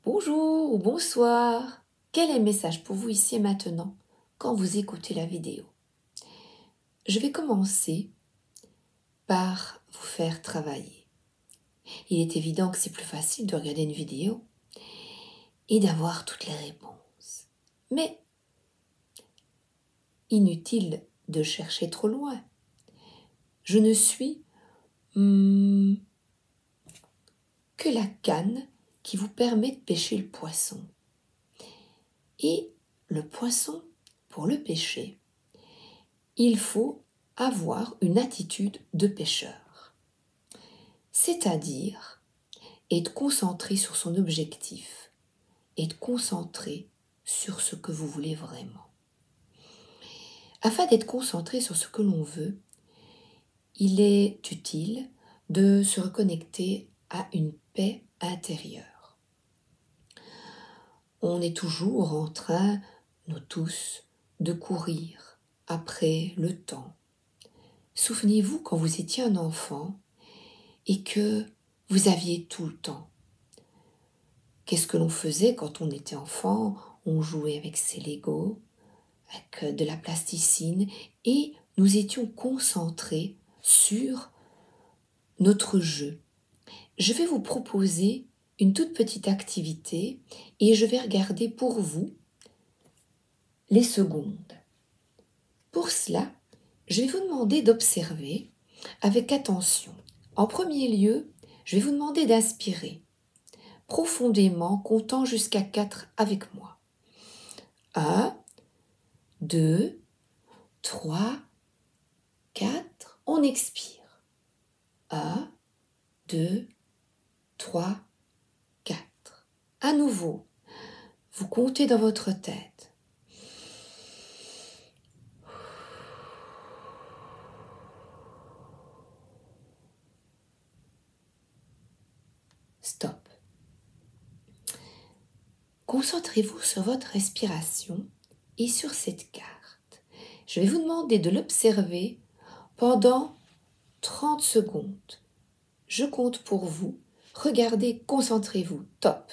Bonjour ou bonsoir. Quel est le message pour vous ici et maintenant quand vous écoutez la vidéo? Je vais commencer par vous faire travailler. Il est évident que c'est plus facile de regarder une vidéo et d'avoir toutes les réponses. Mais inutile de chercher trop loin. Je ne suis que la canne qui vous permet de pêcher le poisson. Et le poisson, pour le pêcher, il faut avoir une attitude de pêcheur, c'est-à-dire être concentré sur son objectif, être concentré sur ce que vous voulez vraiment. Afin d'être concentré sur ce que l'on veut, il est utile de se reconnecter à une paix intérieure. On est toujours en train, nous tous, de courir après le temps. Souvenez-vous quand vous étiez un enfant et que vous aviez tout le temps. Qu'est-ce que l'on faisait quand on était enfant? On jouait avec ses Legos, avec de la plasticine et nous étions concentrés sur notre jeu. Je vais vous proposer une toute petite activité et je vais regarder pour vous les secondes. Pour cela, je vais vous demander d'observer avec attention. En premier lieu, je vais vous demander d'inspirer profondément, comptant jusqu'à 4 avec moi. 1, 2, 3, 4. On expire. 1, 2, 3, 4. À nouveau, vous comptez dans votre tête. Stop. Concentrez-vous sur votre respiration et sur cette carte. Je vais vous demander de l'observer pendant 30 secondes. Je compte pour vous. Regardez, concentrez-vous. Top.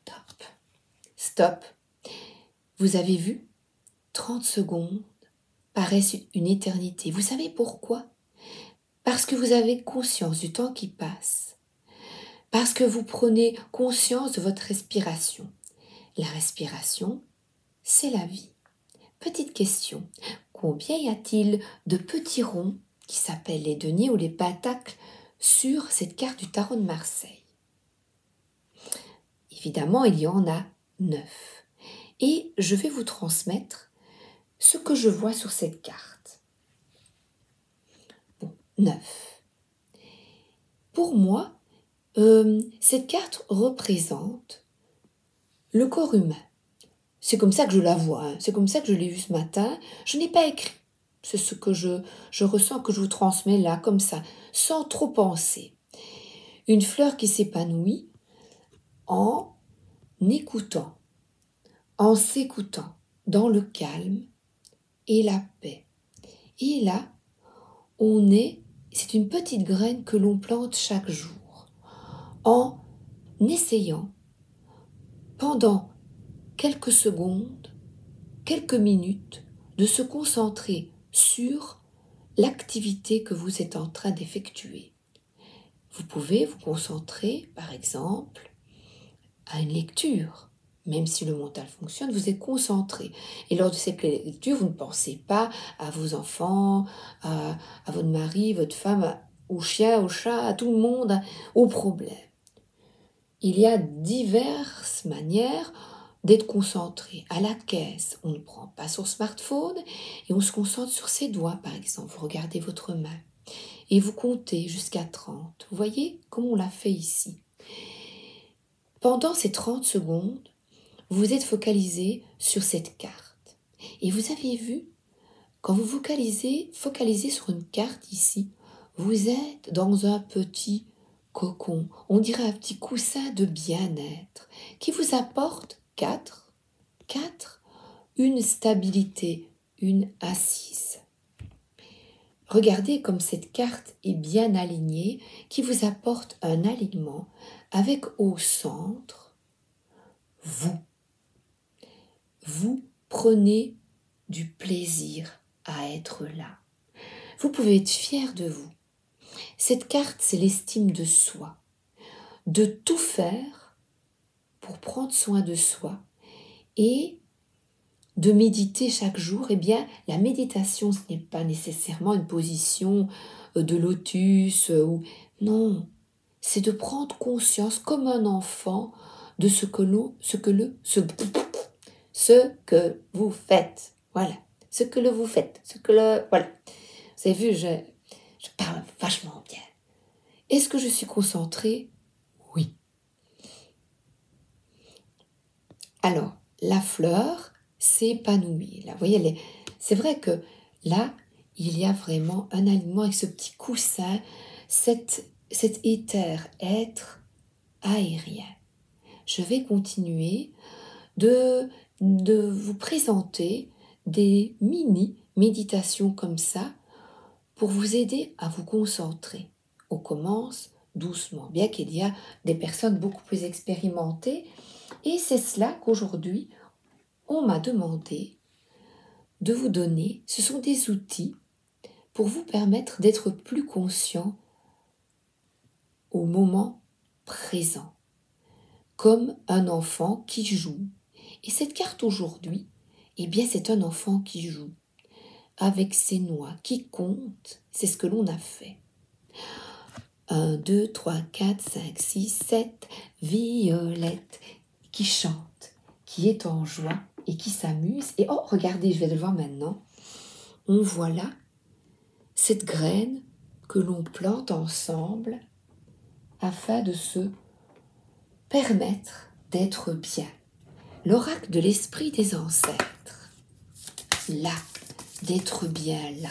Top. Stop. Vous avez vu? 30 secondes paraissent une éternité. Vous savez pourquoi? Parce que vous avez conscience du temps qui passe. Parce que vous prenez conscience de votre respiration. La respiration, c'est la vie. Petite question. Combien y a-t-il de petits ronds qui s'appellent les deniers ou les pentacles sur cette carte du tarot de Marseille? Évidemment, il y en a 9. Et je vais vous transmettre ce que je vois sur cette carte. Bon, 9. Pour moi, cette carte représente le corps humain. C'est comme ça que je la vois, hein. C'est comme ça que je l'ai vue ce matin. Je n'ai pas écrit. C'est ce que je ressens, que je vous transmets là, comme ça, sans trop penser. Une fleur qui s'épanouit en écoutant, en s'écoutant, dans le calme et la paix. Et là, c'est une petite graine que l'on plante chaque jour, en essayant, pendant quelques secondes, quelques minutes, de se concentrer sur l'activité que vous êtes en train d'effectuer. Vous pouvez vous concentrer, par exemple, à une lecture. Même si le mental fonctionne, vous êtes concentré. Et lors de cette lecture, vous ne pensez pas à vos enfants, à votre mari, votre femme, au chien, au chat, à tout le monde, aux problèmes. Il y a diverses manières d'être concentré. À la caisse, on ne prend pas son smartphone et on se concentre sur ses doigts, par exemple. Vous regardez votre main et vous comptez jusqu'à 30. Vous voyez comme on l'a fait ici. Pendant ces 30 secondes, vous êtes focalisé sur cette carte. Et vous avez vu, quand vous focalisez sur une carte ici, vous êtes dans un petit cocon, on dirait un petit coussin de bien-être, qui vous apporte quatre, une stabilité, une assise. Regardez comme cette carte est bien alignée, qui vous apporte un alignement avec au centre vous. Vous prenez du plaisir à être là. Vous pouvez être fier de vous. Cette carte, c'est l'estime de soi. De tout faire pour prendre soin de soi et de méditer chaque jour. Eh bien, la méditation, ce n'est pas nécessairement une position de lotus ou non, c'est de prendre conscience comme un enfant de ce que vous faites. Voilà, voilà. Vous avez vu, je parle vachement bien. Est-ce que je suis concentrée? Oui. Alors, la fleur s'épanouit. Là, vous voyez, c'est vrai que là, il y a vraiment un alignement avec ce petit coussin, cet éther, être aérien. Je vais continuer de vous présenter des mini-méditations comme ça pour vous aider à vous concentrer. On commence doucement, bien qu'il y a des personnes beaucoup plus expérimentées. Et c'est cela qu'aujourd'hui, on m'a demandé de vous donner. Ce sont des outils pour vous permettre d'être plus conscient au moment présent, comme un enfant qui joue. Et cette carte aujourd'hui, eh bien c'est un enfant qui joue avec ses noix, qui compte. C'est ce que l'on a fait. 1, 2, 3, 4, 5, 6, 7, Violette, qui chante, qui est en joie et qui s'amuse. Et oh, regardez, je vais le voir maintenant. On voit là cette graine que l'on plante ensemble afin de se permettre d'être bien. L'oracle de l'esprit des ancêtres. Là, d'être bien là.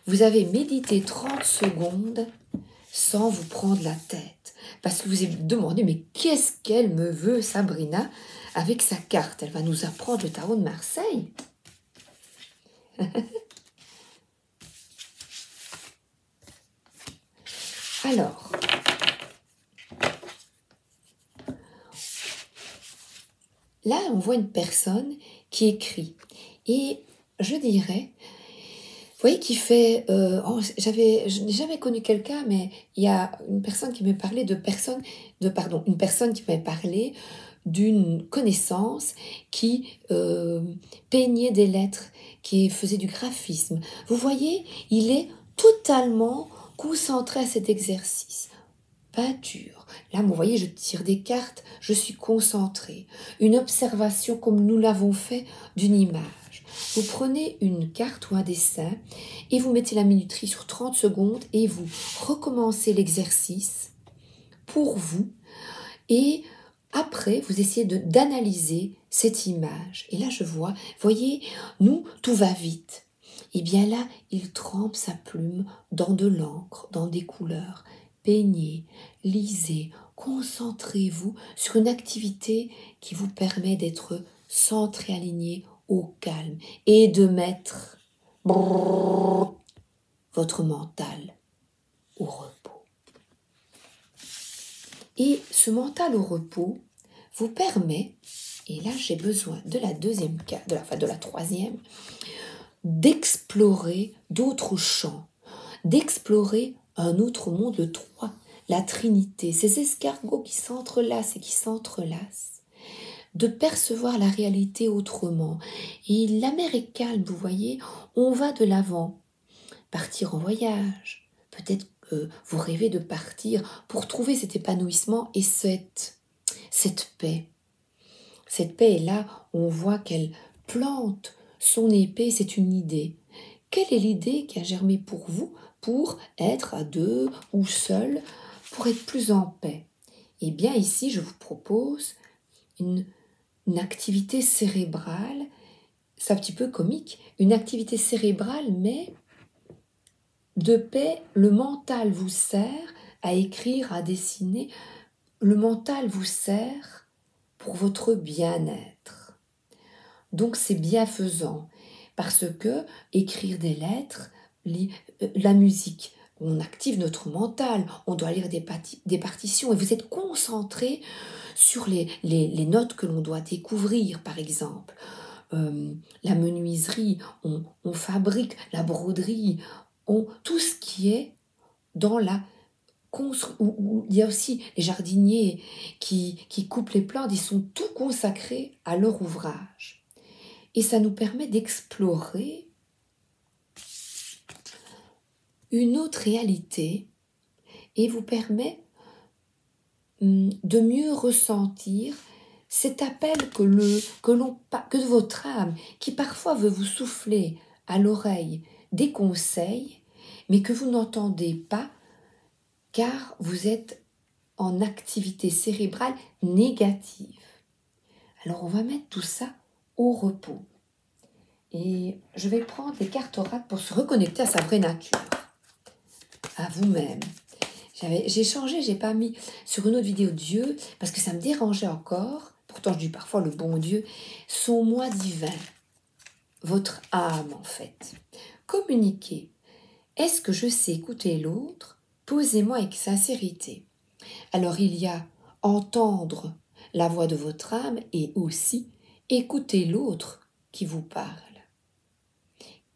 Vous avez médité 30 secondes sans vous prendre la tête. Parce que vous avez demandé, mais qu'est-ce qu'elle me veut, Sabrina, avec sa carte? Elle va nous apprendre le tarot de Marseille. Alors, là, on voit une personne qui écrit. Et je dirais, vous voyez, qui fait... je n'ai jamais connu quelqu'un, mais il y a une personne qui m'a parlé une personne qui m'a parlé d'une connaissance qui peignait des lettres, qui faisait du graphisme. Vous voyez, il est totalement concentré à cet exercice. Peinture. Là, vous voyez, je tire des cartes, je suis concentrée. Une observation comme nous l'avons fait d'une image. Vous prenez une carte ou un dessin et vous mettez la minuterie sur 30 secondes et vous recommencez l'exercice pour vous. Et après, vous essayez d'analyser cette image. Et là, je vois, voyez, nous, tout va vite. Et bien là, il trempe sa plume dans de l'encre, dans des couleurs. Peignez, lisez, concentrez-vous sur une activité qui vous permet d'être centré, aligné au calme et de mettre votre mental au repos. Et ce mental au repos vous permet, et là j'ai besoin de la deuxième carte, de la troisième, d'explorer d'autres champs, d'explorer un autre monde, le 3, la Trinité, ces escargots qui s'entrelacent et qui s'entrelacent, de percevoir la réalité autrement. Et la mer est calme, vous voyez, on va de l'avant. Partir en voyage, peut-être que vous rêvez de partir pour trouver cet épanouissement et cette paix. Cette paix est là, on voit qu'elle plante son épée, c'est une idée. Quelle est l'idée qui a germé pour vous pour être à deux ou seul, pour être plus en paix? Eh bien ici, je vous propose une activité cérébrale, c'est un petit peu comique, une activité cérébrale, mais de paix, le mental vous sert à écrire, à dessiner, le mental vous sert pour votre bien-être. Donc c'est bienfaisant, parce que écrire des lettres, la musique, on active notre mental, on doit lire des partitions, et vous êtes concentré sur les notes que l'on doit découvrir, par exemple. La menuiserie, on fabrique la broderie, tout ce qui est dans la où il y a aussi les jardiniers qui coupent les plantes, ils sont tout consacrés à leur ouvrage. Et ça nous permet d'explorer une autre réalité et vous permet de mieux ressentir cet appel que votre âme, qui parfois veut vous souffler à l'oreille des conseils, mais que vous n'entendez pas car vous êtes en activité cérébrale négative. Alors on va mettre tout ça au repos. Et je vais prendre les cartes oracle pour se reconnecter à sa vraie nature, à vous-même. J'ai changé, j'ai pas mis sur une autre vidéo Dieu, parce que ça me dérangeait encore, pourtant je dis parfois le bon Dieu, son moi divin, votre âme en fait. Communiquez. Est-ce que je sais écouter l'autre? Posez-moi avec sincérité. Alors il y a entendre la voix de votre âme et aussi écouter l'autre qui vous parle.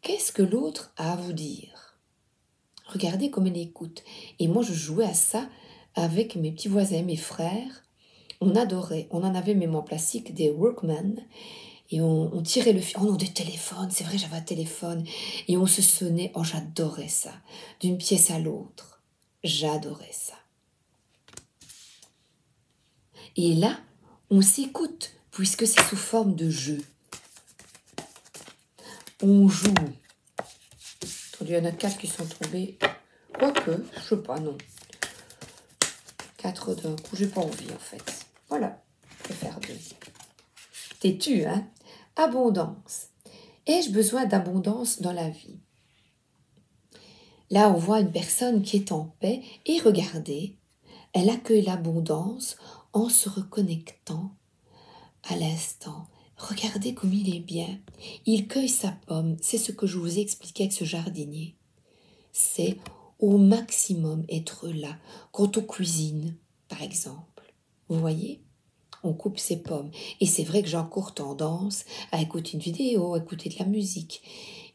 Qu'est-ce que l'autre a à vous dire? Regardez comme il écoute. Et moi je jouais à ça avec mes petits voisins, mes frères. On adorait, on en avait même en plastique des Walkman et on tirait le fil. Oh non, des téléphones, c'est vrai j'avais un téléphone. Et on se sonnait, oh j'adorais ça, d'une pièce à l'autre. J'adorais ça. Et là, on s'écoute, puisque c'est sous forme de jeu. On joue. Attendez, il y en a 4 qui sont tombés. Quoique, je sais pas, non. 4 d'un coup, j'ai pas envie en fait. Voilà, je préfère 2. Têtu, hein? Abondance. Ai-je besoin d'abondance dans la vie? Là, on voit une personne qui est en paix et regardez, elle accueille l'abondance en se reconnectant à l'instant. Regardez comme il est bien. Il cueille sa pomme. C'est ce que je vous ai expliqué avec ce jardinier. C'est au maximum être là. Quand on cuisine, par exemple, vous voyez, on coupe ses pommes. Et c'est vrai que j'ai encore tendance à écouter une vidéo, à écouter de la musique.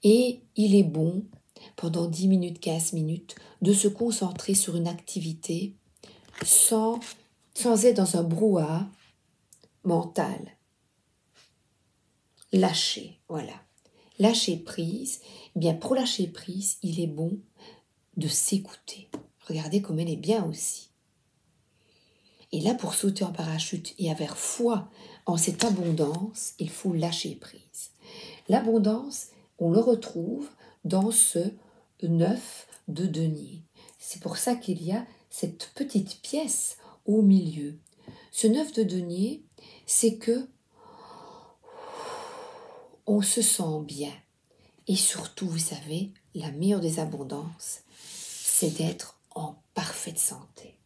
Et il est bon, pendant 10 minutes, 15 minutes, de se concentrer sur une activité sans être dans un brouhaha mental. Lâcher, voilà. Lâcher prise, eh bien pour lâcher prise, il est bon de s'écouter. Regardez comme elle est bien aussi. Et là, pour sauter en parachute et avoir foi en cette abondance, il faut lâcher prise. L'abondance, on le retrouve dans ce 9 de denier. C'est pour ça qu'il y a cette petite pièce au milieu. Ce 9 de denier, c'est que on se sent bien. Et surtout, vous savez, la meilleure des abondances, c'est d'être en parfaite santé.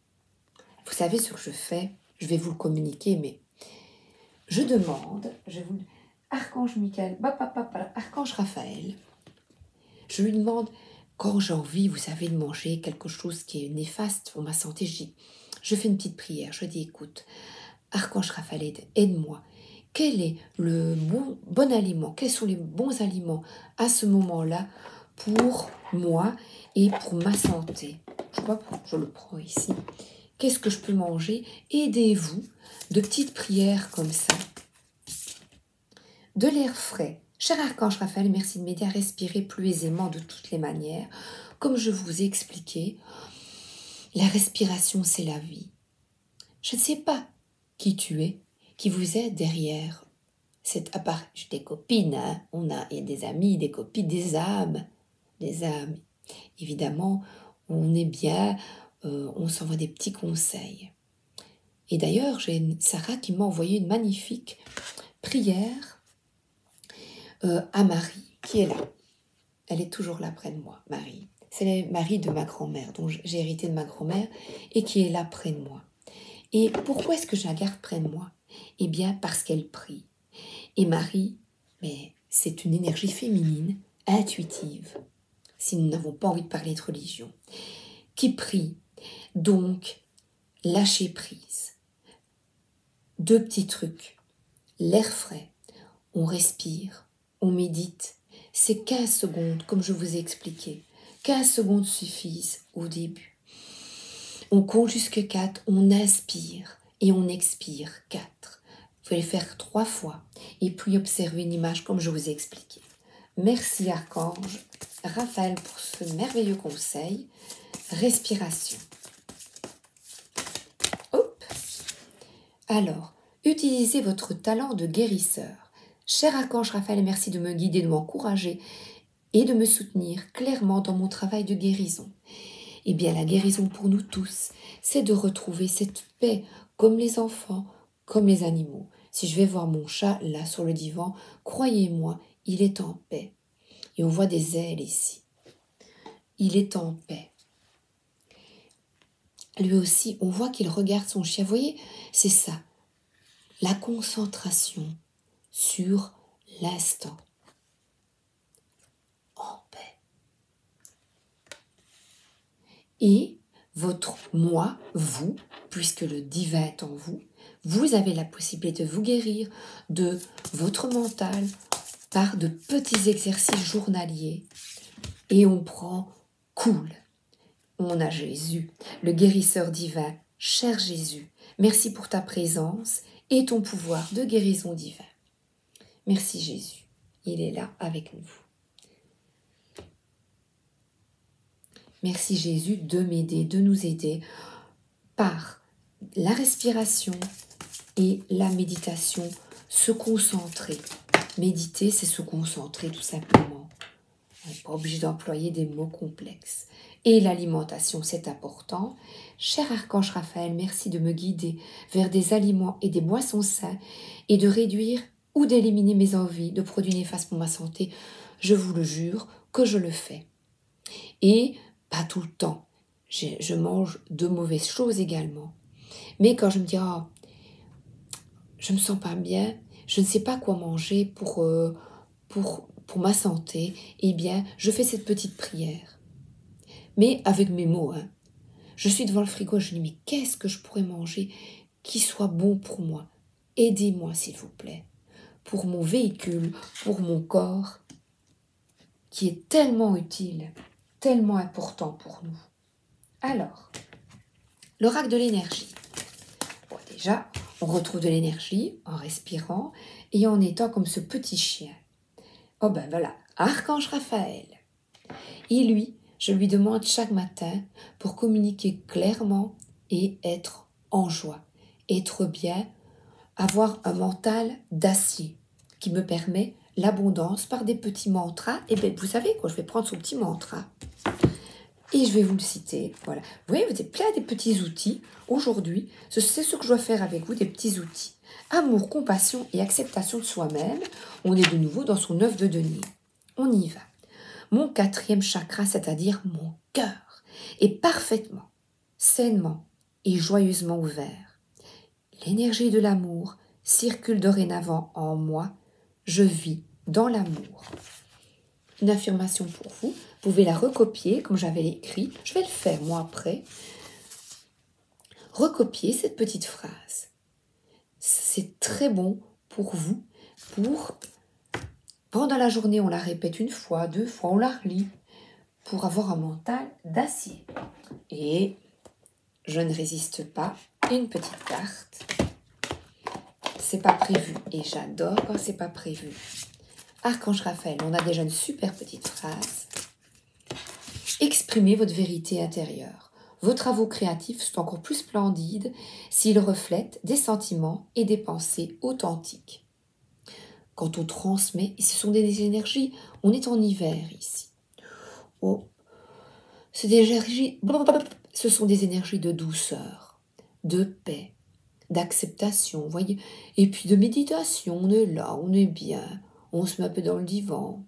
Vous savez ce que je fais? Je vais vous le communiquer, mais je demande, Archange Michael, Archange Raphaël, je lui demande, quand j'ai envie, vous savez, de manger quelque chose qui est néfaste pour ma santé, je fais une petite prière, je dis, écoute, Archange Raphaël, aide-moi. Quel est le bon aliment? Quels sont les bons aliments à ce moment-là pour moi et pour ma santé? Je sais pas pourquoi je le prends ici. Qu'est-ce que je peux manger? Aidez-vous de petites prières comme ça. De l'air frais. Cher Archange Raphaël, merci de m'aider à respirer plus aisément de toutes les manières. Comme je vous ai expliqué, la respiration, c'est la vie. Je ne sais pas qui tu es, qui vous est derrière. À part des copines, hein. Il y a des amis, des copines, des âmes. Des âmes. Évidemment, on est bien, on s'envoie des petits conseils. Et d'ailleurs, j'ai Sarah qui m'a envoyé une magnifique prière à Marie, qui est là. Elle est toujours là près de moi, Marie. C'est Marie de ma grand-mère, dont j'ai hérité de ma grand-mère, et qui est là près de moi. Et pourquoi est-ce que je la garde près de moi? Eh bien, parce qu'elle prie. Et Marie, mais c'est une énergie féminine, intuitive, si nous n'avons pas envie de parler de religion, qui prie. Donc, lâcher prise. 2 petits trucs. L'air frais, on respire, on médite. C'est 15 secondes, comme je vous ai expliqué. 15 secondes suffisent au début. On compte jusqu'à 4, on inspire et on expire 4. Vous pouvez le faire 3 fois et puis observer une image comme je vous ai expliqué. Merci Archange Raphaël pour ce merveilleux conseil. Respiration. Hop. Alors, utilisez votre talent de guérisseur. Cher Archange Raphaël, merci de me guider, de m'encourager et de me soutenir clairement dans mon travail de guérison. Eh bien, la guérison pour nous tous, c'est de retrouver cette paix, comme les enfants, comme les animaux. Si je vais voir mon chat là sur le divan, croyez-moi, il est en paix. Et on voit des ailes ici. Il est en paix. Lui aussi, on voit qu'il regarde son chien. Vous voyez, c'est ça, la concentration sur l'instant. En paix. Et votre moi, vous, puisque le divin est en vous, vous avez la possibilité de vous guérir de votre mental par de petits exercices journaliers. Et on prend cool. On a Jésus, le guérisseur divin. Cher Jésus, merci pour ta présence et ton pouvoir de guérison divin. Merci Jésus, il est là avec nous. Merci Jésus de m'aider, de nous aider par la respiration et la méditation, se concentrer. Méditer, c'est se concentrer tout simplement. On n'est pas obligé d'employer des mots complexes. Et l'alimentation, c'est important. Cher Archange Raphaël, merci de me guider vers des aliments et des boissons sains et de réduire ou d'éliminer mes envies de produits néfastes pour ma santé. Je vous le jure que je le fais. Et pas tout le temps. Je mange de mauvaises choses également. Mais quand je me dis, oh, je me sens pas bien, je ne sais pas quoi manger pour ma santé, eh bien, je fais cette petite prière. Mais avec mes mots, hein. Je suis devant le frigo, je dis, mais qu'est-ce que je pourrais manger qui soit bon pour moi? Aidez-moi, s'il vous plaît. Pour mon véhicule, pour mon corps, qui est tellement utile, tellement important pour nous. Alors, l'oracle de l'énergie. Bon, déjà, on retrouve de l'énergie en respirant et en étant comme ce petit chien. Oh ben voilà, Archange Raphaël. Et lui, je lui demande chaque matin pour communiquer clairement et être en joie, être bien, avoir un mental d'acier qui me permet l'abondance par des petits mantras. Et bien, vous savez quoi, je vais prendre son petit mantra et je vais vous le citer. Voilà. Vous voyez, vous avez plein de petits outils. Aujourd'hui, c'est ce que je dois faire avec vous, des petits outils. Amour, compassion et acceptation de soi-même. On est de nouveau dans son œuf de denier. On y va. Mon 4e chakra, c'est-à-dire mon cœur, est parfaitement, sainement et joyeusement ouvert. L'énergie de l'amour circule dorénavant en moi. Je vis dans l'amour. Une affirmation pour vous. Vous pouvez la recopier comme j'avais écrit. Je vais le faire moi après. Recopier cette petite phrase. C'est très bon pour vous. Pendant la journée, on la répète 1 fois, 2 fois, on la relit pour avoir un mental d'acier. Et je ne résiste pas. Une petite carte. C'est pas prévu. Et j'adore quand c'est pas prévu. Archange Raphaël, on a déjà une super petite phrase. Exprimez votre vérité intérieure. Vos travaux créatifs sont encore plus splendides s'ils reflètent des sentiments et des pensées authentiques. Quand on transmet, et ce sont des énergies, on est en hiver ici. Oh, ce sont des énergies de douceur, de paix, d'acceptation, vous voyez. Et puis de méditation, on est là, on est bien, on se met un peu dans le divan.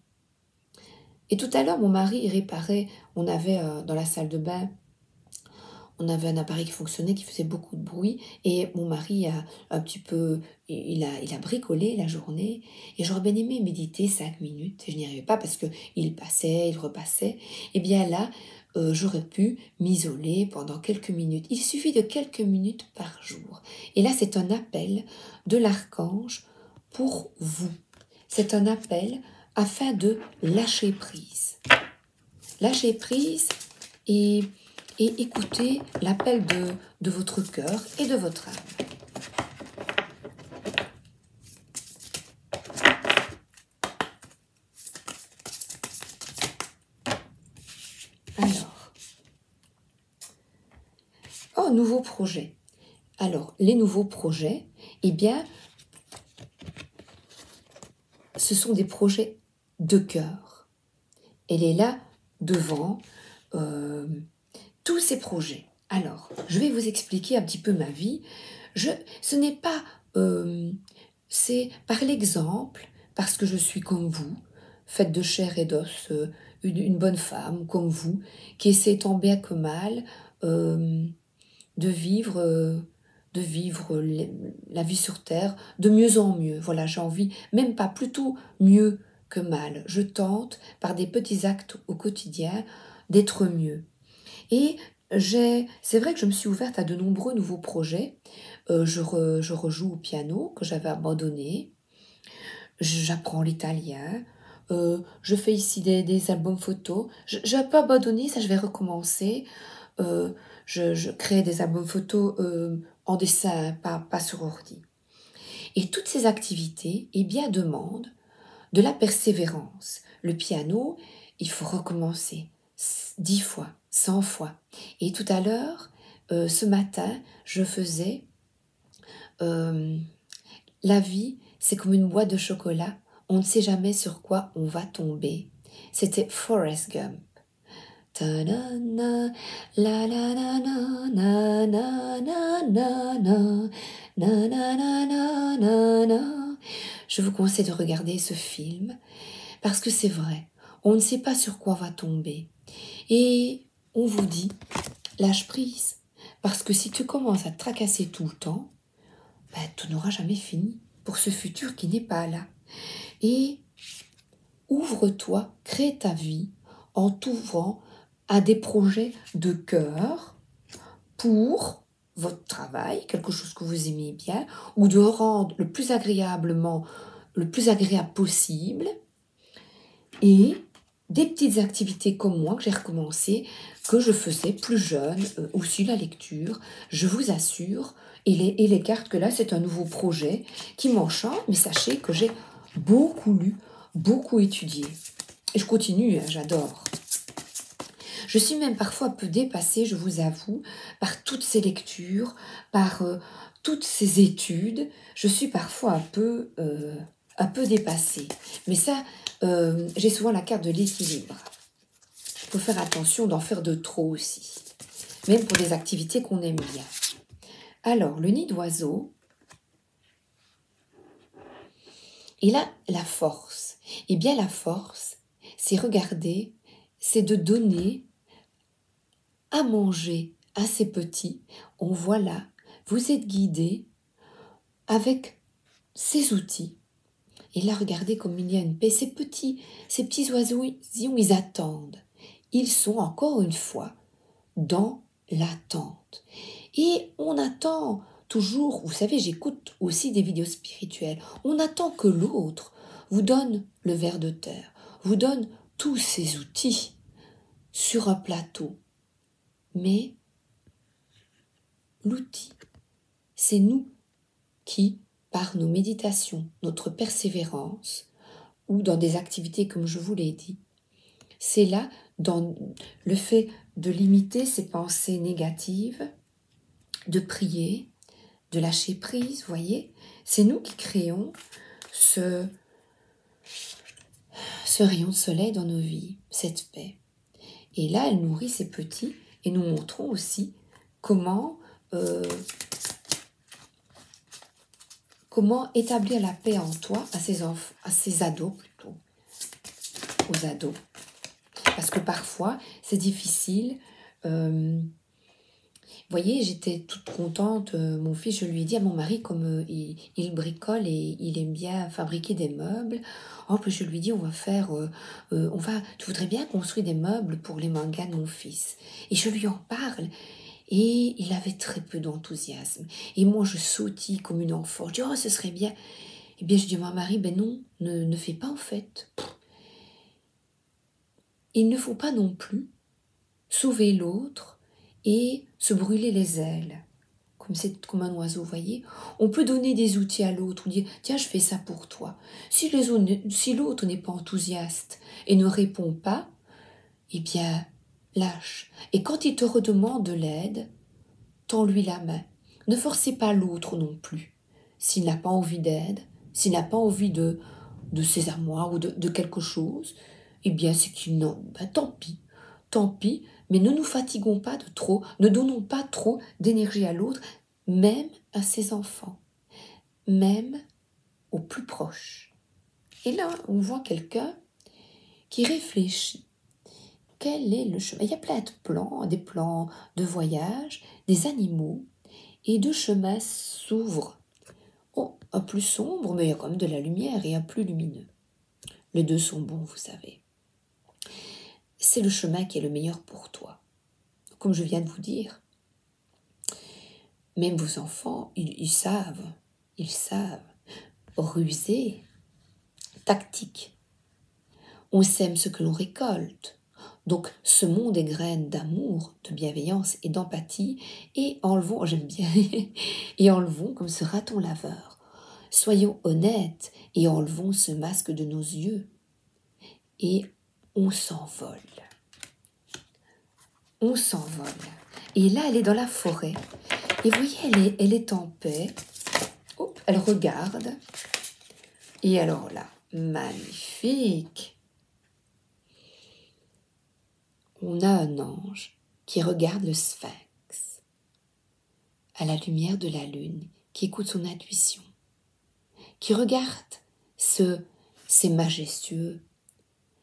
Et tout à l'heure, mon mari il réparait, on avait dans la salle de bain, on avait un appareil qui fonctionnait, qui faisait beaucoup de bruit, et mon mari a un petit peu, il a bricolé la journée, et j'aurais bien aimé méditer 5 minutes, et je n'y arrivais pas parce que il passait, il repassait. Et bien là, j'aurais pu m'isoler pendant quelques minutes. Il suffit de quelques minutes par jour. Et là, c'est un appel de l'archange pour vous. C'est un appel afin de lâcher prise. Lâcher prise et écoutez l'appel de votre cœur et de votre âme. Alors, nouveau projet. Alors, les nouveaux projets, eh bien, ce sont des projets de cœur. Elle est là devant tous ces projets. Alors, je vais vous expliquer un petit peu ma vie. Ce n'est pas... c'est par l'exemple, parce que je suis comme vous, faite de chair et d'os, une bonne femme comme vous, qui essaie tant bien que mal de vivre la vie sur Terre de mieux en mieux. Voilà, j'ai envie, même pas plutôt mieux que mal. Je tente, par des petits actes au quotidien, d'être mieux. Et c'est vrai que je me suis ouverte à de nombreux nouveaux projets. Je rejoue au piano que j'avais abandonné. J'apprends l'italien. Je fais ici des albums photos. J'ai un peu abandonné, ça je vais recommencer. Je crée des albums photos en dessin, pas sur ordi. Et toutes ces activités, eh bien, demandent de la persévérance. Le piano, il faut recommencer 10 fois, 100 fois. Et tout à l'heure, ce matin, je faisais la vie, c'est comme une boîte de chocolat. On ne sait jamais sur quoi on va tomber. C'était Forrest Gump. Ta-na-na, la la la na na na na na na na na na na na. Je vous conseille de regarder ce film parce que c'est vrai, on ne sait pas sur quoi on va tomber. Et on vous dit, lâche prise, parce que si tu commences à te tracasser tout le temps, ben, tu n'auras jamais fini pour ce futur qui n'est pas là. Et ouvre-toi, crée ta vie en t'ouvrant à des projets de cœur pour votre travail, quelque chose que vous aimez bien, ou de rendre le plus agréable possible, et des petites activités comme moi que j'ai recommencé, que je faisais plus jeune, aussi la lecture, je vous assure, et les cartes que là c'est un nouveau projet qui m'enchante, mais sachez que j'ai beaucoup lu, beaucoup étudié. Et je continue, hein, j'adore. Je suis même parfois un peu dépassée, je vous avoue, par toutes ces lectures, par toutes ces études. Je suis parfois un peu dépassée. Mais ça, j'ai souvent la carte de l'équilibre. Il faut faire attention d'en faire de trop aussi, même pour des activités qu'on aime bien. Alors, le nid d'oiseau, et là, la force. Eh bien, la force, c'est regarder, c'est de donner à manger à ces petits. On voit là, vous êtes guidés avec ces outils. Et là, regardez comme il y a une paix. Ces petits oiseaux, ils attendent. Ils sont encore une fois dans l'attente. Et on attend toujours, vous savez, j'écoute aussi des vidéos spirituelles. On attend que l'autre vous donne le ver de terre, vous donne tous ces outils sur un plateau. Mais l'outil, c'est nous qui, par nos méditations, notre persévérance, ou dans des activités comme je vous l'ai dit, c'est là, dans le fait de limiter ces pensées négatives, de prier, de lâcher prise, vous voyez, c'est nous qui créons ce rayon de soleil dans nos vies, cette paix. Et là, elle nourrit ses petits et nous montrons aussi comment comment établir la paix en toi, à ces ados plutôt, aux ados. Parce que parfois, c'est difficile. Vous voyez, j'étais toute contente. Mon fils, je lui ai dit à mon mari, comme il bricole et il aime bien fabriquer des meubles. En plus, je lui ai dit, tu voudrais bien construire des meubles pour les mangas de mon fils. Et je lui en parle. Et il avait très peu d'enthousiasme. Et moi, je sautille comme une enfant. Je dis, oh, ce serait bien. Eh bien, je dis à mon mari, ben non, ne fais pas en fait. Il ne faut pas non plus sauver l'autre et se brûler les ailes. Comme un oiseau, vous voyez. On peut donner des outils à l'autre, ou dire, tiens, je fais ça pour toi. Si l'autre n'est pas enthousiaste et ne répond pas, eh bien, lâche. Et quand il te redemande de l'aide, tends-lui la main. Ne forcez pas l'autre non plus. S'il n'a pas envie d'aide, s'il n'a pas envie de ses armoires ou de quelque chose, eh bien, c'est qu'il n'en... Ben, tant pis, mais ne nous fatiguons pas de trop, ne donnons pas trop d'énergie à l'autre, même à ses enfants, même aux plus proches. Et là, on voit quelqu'un qui réfléchit. Quel est le chemin? Il y a plein de plans, des plans de voyage, des animaux, et deux chemins s'ouvrent. Oh, un plus sombre, mais il y a quand même de la lumière, et un plus lumineux. Les deux sont bons, vous savez. C'est le chemin qui est le meilleur pour toi. Comme je viens de vous dire, même vos enfants, ils savent ruser, tactique. On sème ce que l'on récolte. Donc, semons des graines d'amour, de bienveillance et d'empathie, et enlevons, j'aime bien, et enlevons comme ce raton laveur. Soyons honnêtes et enlevons ce masque de nos yeux. Et on s'envole. On s'envole. Et là, elle est dans la forêt. Et vous voyez, elle est en paix. Hop, elle regarde. Et alors là, magnifique. On a un ange qui regarde le sphinx à la lumière de la lune, qui écoute son intuition, qui regarde c'est majestueux,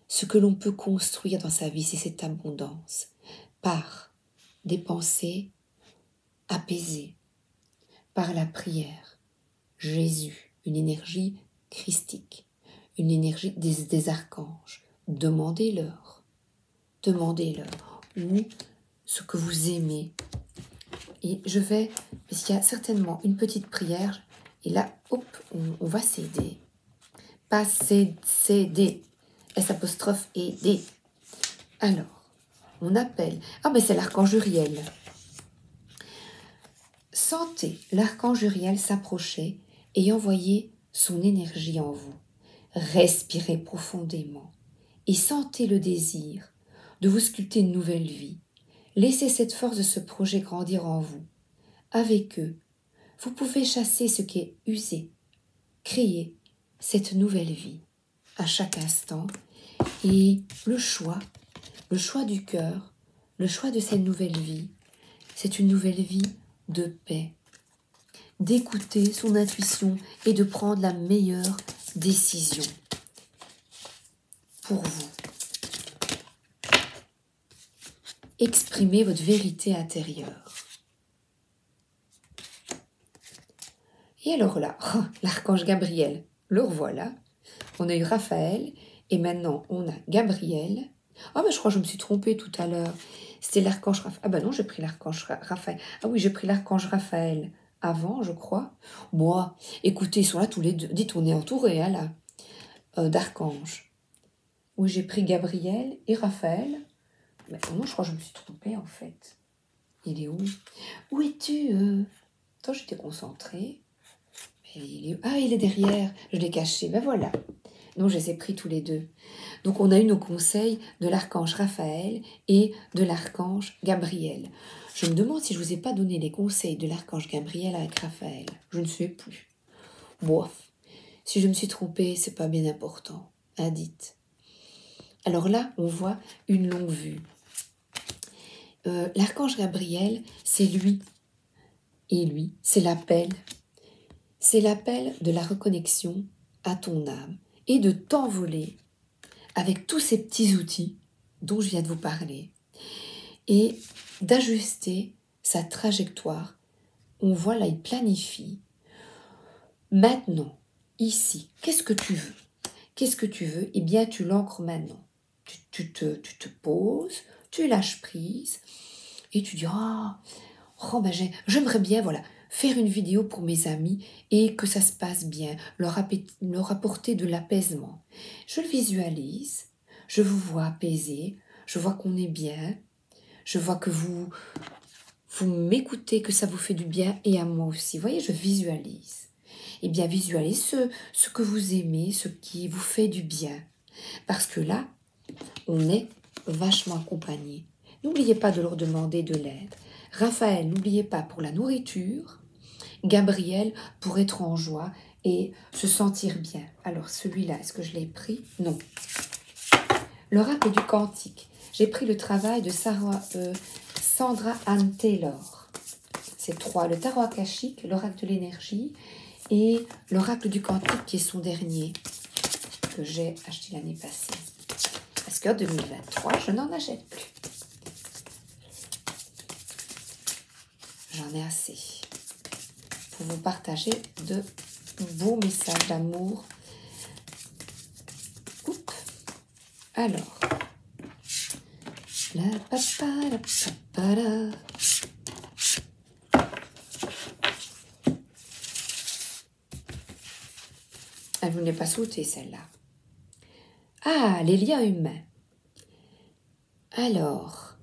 ce que l'on peut construire dans sa vie, c'est cette abondance, par des pensées apaisées, par la prière. Jésus, une énergie christique, une énergie des archanges. Demandez-leur, ou ce que vous aimez. Et parce qu'il y a certainement une petite prière, et là, hop, on va s'aider. Pas s'aider, S'-E-D. Alors, on appelle, mais c'est l'archange Uriel. Sentez l'archange Uriel s'approcher et envoyer son énergie en vous. Respirez profondément et sentez le désir de vous sculpter une nouvelle vie. Laissez cette force de ce projet grandir en vous. Avec eux, vous pouvez chasser ce qui est usé, créer cette nouvelle vie à chaque instant. Et le choix du cœur, le choix de cette nouvelle vie, c'est une nouvelle vie de paix, d'écouter son intuition et de prendre la meilleure décision pour vous. Exprimez votre vérité intérieure. Et alors là, l'archange Gabriel, le revoilà. On a eu Raphaël et maintenant on a Gabriel. Mais je crois que je me suis trompée tout à l'heure. C'était l'archange Raphaël. Non, j'ai pris l'archange Raphaël. Oui, j'ai pris l'archange Raphaël avant, je crois. Bon, écoutez, ils sont là tous les deux. Dites, on est entourés là, d'archanges. Oui, j'ai pris Gabriel et Raphaël. Mais non, je crois que je me suis trompée en fait. Il est où? Où es-tu Attends, j'étais concentrée. Il est derrière. Je l'ai caché. Ben voilà. Donc, je les ai pris tous les deux. Donc, on a eu nos conseils de l'archange Raphaël et de l'archange Gabriel. Je me demande si je ne vous ai pas donné les conseils de l'archange Gabriel avec Raphaël. Je ne sais plus. Bon, si je me suis trompée, c'est pas bien important. Dites. Alors là, on voit une longue vue. L'archange Gabriel, c'est lui. Et lui, c'est l'appel. c'est l'appel de la reconnexion à ton âme et de t'envoler avec tous ces petits outils dont je viens de vous parler et d'ajuster sa trajectoire. On voit là, il planifie. Maintenant, ici, qu'est-ce que tu veux? Qu'est-ce que tu veux? Eh bien, tu l'ancres maintenant. Tu te poses, tu lâches prise et tu dis j'aimerais bien faire une vidéo pour mes amis et que ça se passe bien, leur apporter de l'apaisement. Je le visualise, je vous vois apaisé, je vois qu'on est bien, je vois que vous m'écoutez, que ça vous fait du bien et à moi aussi. Vous voyez, je visualise. Eh bien, visualisez ce que vous aimez, ce qui vous fait du bien. Parce que là, on est vachement accompagné. N'oubliez pas de leur demander de l'aide. Raphaël, n'oubliez pas pour la nourriture. Gabriel, pour être en joie et se sentir bien. Alors, celui-là, est-ce que je l'ai pris? Non. L'oracle du cantique. J'ai pris le travail de Sandra Anne Taylor. C'est 3. Le tarot akashique, l'oracle de l'énergie et l'oracle du cantique qui est son dernier que j'ai acheté l'année passée. Parce qu'en 2023, je n'en achète plus. J'en ai assez pour vous partager de beaux messages d'amour. Alors, la papa, la papa, la. Elle ne voulait pas sauter celle-là. Ah, les liens humains. Alors,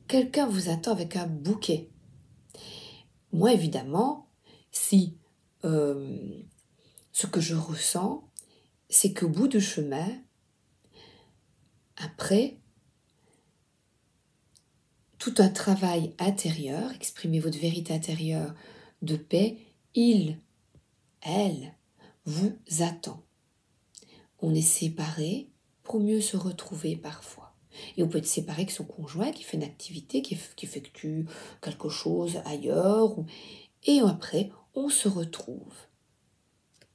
quelqu'un vous attend avec un bouquet. Moi, évidemment, si ce que je ressens, c'est qu'au bout du chemin, après, tout un travail intérieur, exprimer votre vérité intérieure de paix, elle, vous attend. On est séparés pour mieux se retrouver parfois. Et on peut être séparé avec son conjoint qui fait une activité, qui effectue quelque chose ailleurs. Et après, on se retrouve.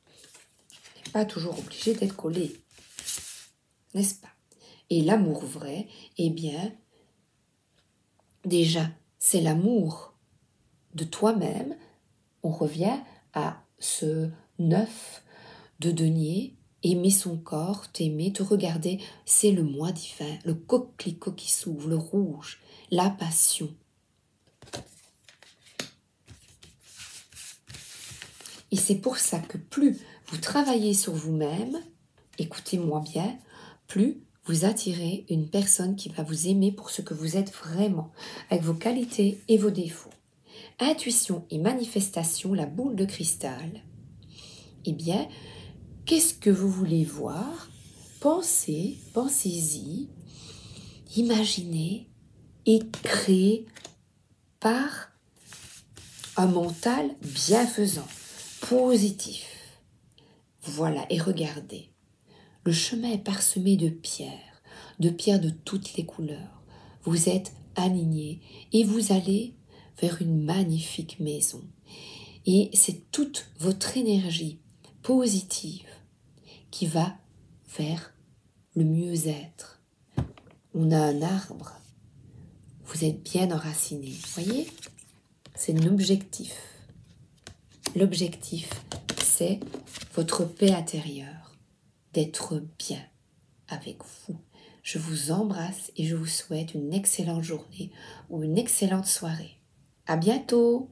On n'est pas toujours obligé d'être collé. N'est-ce pas? Et l'amour vrai, eh bien, déjà, c'est l'amour de toi-même. On revient à ce 9 de denier. Aimer son corps, t'aimer, te regarder, c'est le moi divin, le coquelicot qui s'ouvre, le rouge, la passion. Et c'est pour ça que plus vous travaillez sur vous-même, écoutez-moi bien, plus vous attirez une personne qui va vous aimer pour ce que vous êtes vraiment, avec vos qualités et vos défauts. Intuition et manifestation, la boule de cristal. Eh bien, qu'est-ce que vous voulez voir? Pensez-y, imaginez et créez par un mental bienfaisant, positif. Voilà, et regardez. Le chemin est parsemé de pierres de toutes les couleurs. Vous êtes alignés et vous allez vers une magnifique maison. Et c'est toute votre énergie positive qui va vers le mieux-être. On a un arbre. Vous êtes bien enraciné. Voyez? C'est un objectif. L'objectif, c'est votre paix intérieure, d'être bien avec vous. Je vous embrasse et je vous souhaite une excellente journée ou une excellente soirée. À bientôt!